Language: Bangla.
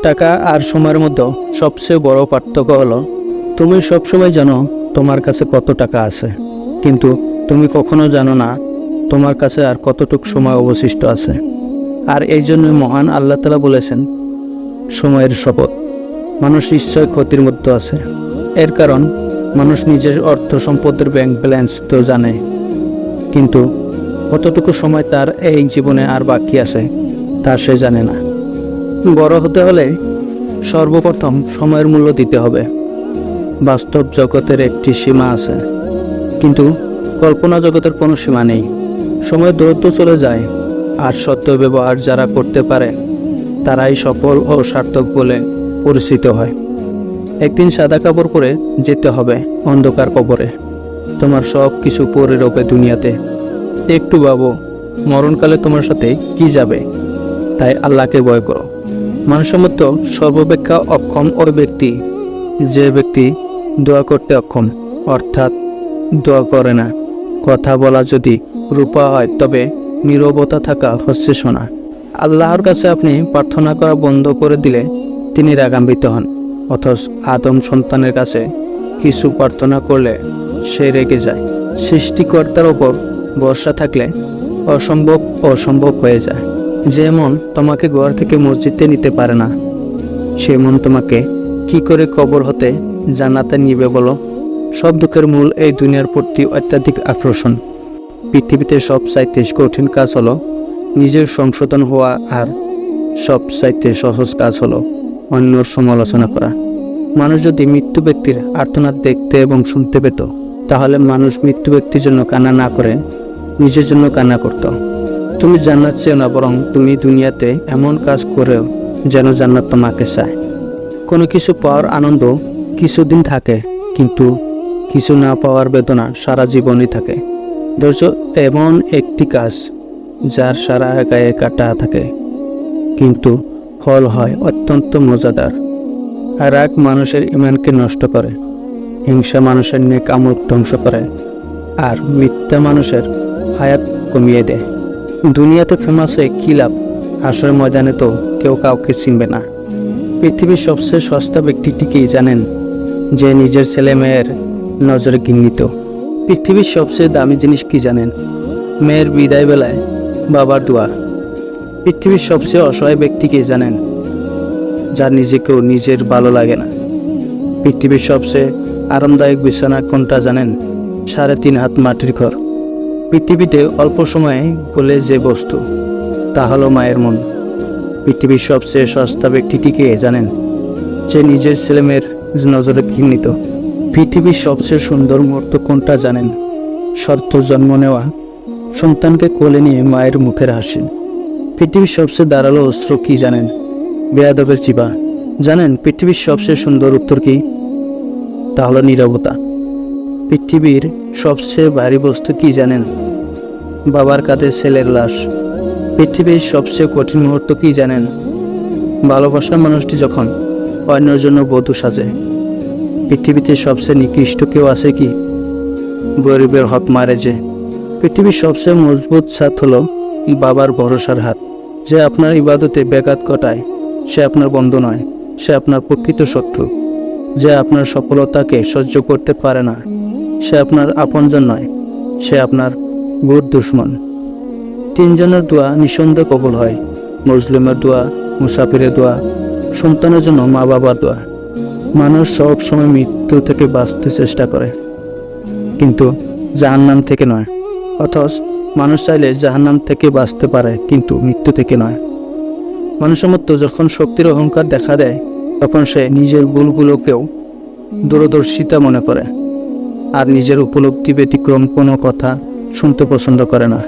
টাকা আর সময়ের মধ্যে সবচেয়ে বড় পার্থক্য হলো তুমি সবসময় জানো তোমার কাছে কত টাকা আছে, কিন্তু তুমি কখনো জানো না তোমার কাছে আর কতটুকু সময় অবশিষ্ট আছে। আর এই জন্য মহান আল্লাহ তাআলা বলেছেন, সময়ের শপথ, মানুষ নিশ্চয় ক্ষতির মধ্যে আছে। এর কারণ মানুষ নিজের অর্থ সম্পদের ব্যাংক ব্যালেন্স তো জানে, কিন্তু কতটুকু সময় তার এই জীবনে আর বাকি আছে তা সে জানে না। বড় হতে হলে সর্বপ্রথম সময়ের মূল্য দিতে হবে। বাস্তব জগতের একটি সীমা আছে, কিন্তু কল্পনা জগতের কোনো সীমা নেই। সময় দ্রুত চলে যায়, আর সত্য ব্যবহার যারা করতে পারে তারাই সফল ও সার্থক বলে পরিচিত হয়। একদিন সাদা কাপড় পরে যেতে হবে অন্ধকার কবরে। তোমার সব কিছু পরে রবে দুনিয়াতে। একটু ভাবো, মরণকালে তোমার সাথে কি যাবে? তাই আল্লাহকে ভয় করো। মানুষের মধ্যে সর্বাপেক্ষা অক্ষম ওই ব্যক্তি যে ব্যক্তি দোয়া করতে অক্ষম, অর্থাৎ দোয়া করে না। কথা বলা যদি রূপা হয়, তবে নীরবতা থাকা হচ্ছে সোনা। আল্লাহর কাছে আপনি প্রার্থনা করা বন্ধ করে দিলে তিনি রাগান্বিত হন, অথচ আদম সন্তানের কাছে কিছু প্রার্থনা করলে সে রেগে যায়। সৃষ্টিকর্তার ওপর ভরসা থাকলে অসম্ভব অসম্ভব হয়ে যায়। যে মন তোমাকে ঘর থেকে মসজিদে নিতে পারে না, সে মন তোমাকে কি করে কবর হতে জান্নাতে নিবে বলো? সব দুঃখের মূল এই দুনিয়ার প্রতি অত্যাধিক আকর্ষণ। পৃথিবীতে সবচাইতে কঠিন কাজ হলো নিজের সংশোধন হওয়া, আর সবচাইতে সহজ কাজ হলো অন্যর সমালোচনা করা। মানুষ যদি মৃত্যু ব্যক্তির আর্তনাদ দেখতে এবং শুনতে পেত, তাহলে মানুষ মৃত্যু ব্যক্তির জন্য কান্না না করে নিজের জন্য কান্না করত। তুমি জান্নাত চেও না, বরং তুমি দুনিয়াতে এমন কাজ করেও যেন জান্নাত তোমাকে চায়। কোনো কিছু পাওয়ার আনন্দ কিছুদিন থাকে, কিন্তু কিছু না পাওয়ার বেদনা সারা জীবনই থাকে। ধৈর্য এমন একটি কাজ যার সারা গায়ে কাটা থাকে, কিন্তু ফল হয় অত্যন্ত মজাদার। রাগ মানুষের ইমানকে নষ্ট করে, হিংসা মানুষের নেক আমল ধ্বংস করে, আর মিথ্যা মানুষের হায়াত কমিয়ে দেয়। দুনিয়াতে ফেমাস হয়ে কী লাভ? হাসরের ময়দানে তো কেউ কাউকে চিনবে না। পৃথিবীর সবচেয়ে সস্তা ব্যক্তিটি কি জানেন? যে নিজের ছেলে মেয়ের নজরে ঘৃণিত। পৃথিবীর সবচেয়ে দামি জিনিস কি জানেন? মেয়ের বিদায় বেলায় বাবার দোয়া। পৃথিবীর সবচেয়ে অসহায় ব্যক্তি কি জানেন? যার নিজেকেও নিজের ভালো লাগে না। পৃথিবীর সবচেয়ে আরামদায়ক বিছানা কোনটা জানেন? 3.5 হাত মাটির ঘর। পৃথিবীতে অল্প সময়ে বলে যে বস্তু, তা হলো মায়ের মন। পৃথিবীর সবচেয়ে সস্তা ব্যক্তিটি কে জানেন? যে নিজের ছেলেমেয়ের নজরে ঘৃণিত। পৃথিবীর সবচেয়ে সুন্দর মুহূর্ত কোনটা জানেন? সদ্য জন্ম নেওয়া সন্তানকে কোলে নিয়ে মায়ের মুখের হাসি। পৃথিবীর সবচেয়ে ধারালো অস্ত্র কি জানেন? বেয়াদবের চিবা। জানেন পৃথিবীর সবচেয়ে সুন্দর উত্তর কি? তা হলো নীরবতা। পৃথিবীর সবচেয়ে ভারী বস্তু কি জানেন? বাবার কাঁধে ছেলের লাশ। পৃথিবীর সবচেয়ে কঠিন মুহূর্ত কি জানেন? ভালোবাসার মানুষটি যখন অন্যের জন্য বধূ সাজে। পৃথিবীতে সবচেয়ে নিকৃষ্ট কেউ আছে কি? গরিবের হক মারে যে। পৃথিবীর সবচেয়ে মজবুত ছাদ হলো বাবার ভরসার হাত। যে আপনার ইবাদতে ব্যাঘাত ঘটায় সে আপনার বন্ধু নয়, সে আপনার প্রকৃত শত্রু। যে আপনার সফলতাকে সহ্য করতে পারে না সে আপনার আপনজন নয়, সে আপনার ঘোর দুশ্মন। 3 জনের দোয়া নিঃসন্দেহে কবুল হয়: মুসলিমের দোয়া, মুসাফিরের দোয়া, সন্তানের জন্য মা বাবার দোয়া। মানুষ সব সময় মৃত্যু থেকে বাঁচতে চেষ্টা করে, কিন্তু জাহান্নাম থেকে নয়। অথচ মানুষ চাইলে জাহান্নাম থেকে বাঁচতে পারে, কিন্তু মৃত্যু থেকে নয়। মানুষের মধ্যে যখন শক্তির অহংকার দেখা দেয়, তখন সে নিজের ভুলগুলোকেও দূরদর্শিতা মনে করে, আর নিজের উপলব্ধি ব্যতিক্রম কোনো কথা শুনতে পছন্দ করে না।